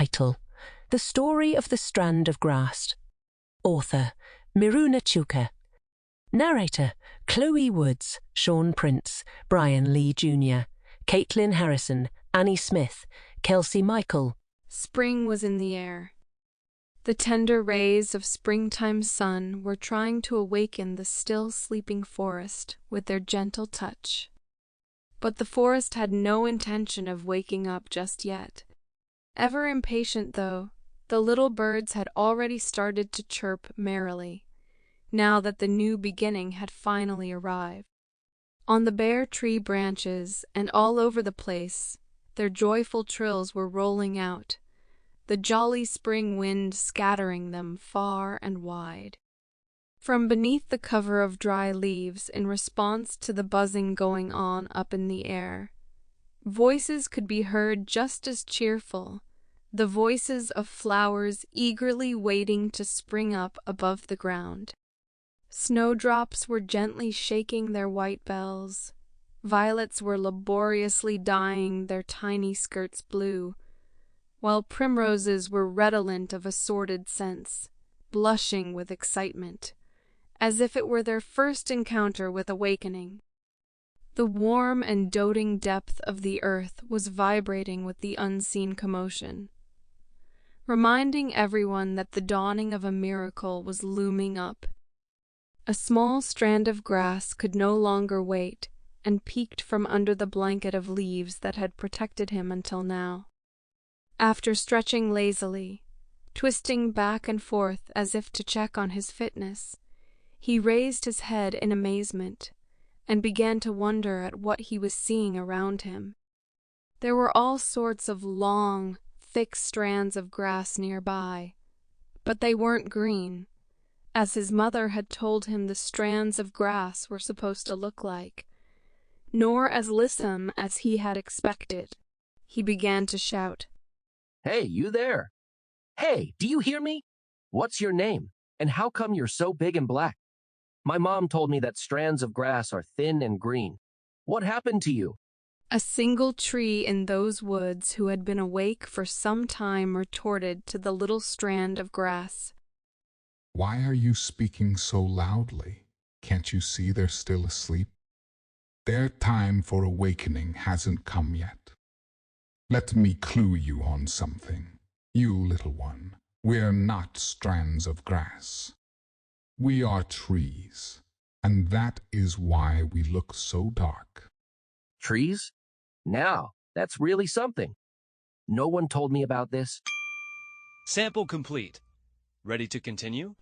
Title: The Story of the Strand of Grass. Author: Miruna Ciucă. Narrator: Chloe Woods, Sean Prince, Bryan Lee Jr., Katelyn Harrison, Annie Smith, Kelsey Michael. Spring was in the air. The tender rays of springtime sun were trying to awaken the still sleeping forest with their gentle touch. But the forest had no intention of waking up just yet. Ever impatient, though, the little birds had already started to chirp merrily, now that the new beginning had finally arrived. On the bare tree branches and all over the place, their joyful trills were rolling out, the jolly spring wind scattering them far and wide. From beneath the cover of dry leaves, in response to the buzzing going on up in the air, voices could be heard just as cheerful, the voices of flowers eagerly waiting to spring up above the ground. Snowdrops were gently shaking their white bells, violets were laboriously dyeing their tiny skirts blue, while primroses were redolent of assorted scents, blushing with excitement, as if it were their first encounter with awakening. The warm and doting depth of the earth was vibrating with the unseen commotion, reminding everyone that the dawning of a miracle was looming up. A small strand of grass could no longer wait, and peeked from under the blanket of leaves that had protected him until now. After stretching lazily, twisting back and forth as if to check on his fitness, he raised his head in amazement and began to wonder at what he was seeing around him. There were all sorts of long, thick strands of grass nearby, but they weren't green, as his mother had told him the strands of grass were supposed to look like, nor as lissom as he had expected. He began to shout, "Hey, you there! Hey, do you hear me? What's your name? And how come you're so big and black? My mom told me that strands of grass are thin and green. What happened to you?" A single tree in those woods who had been awake for some time retorted to the little strand of grass, "Why are you speaking so loudly? Can't you see they're still asleep? Their time for awakening hasn't come yet. Let me clue you on something, you little one. We're not strands of grass. We are trees, and that is why we look so dark." Trees? Now, that's really something. No one told me about this. Sample complete. Ready to continue?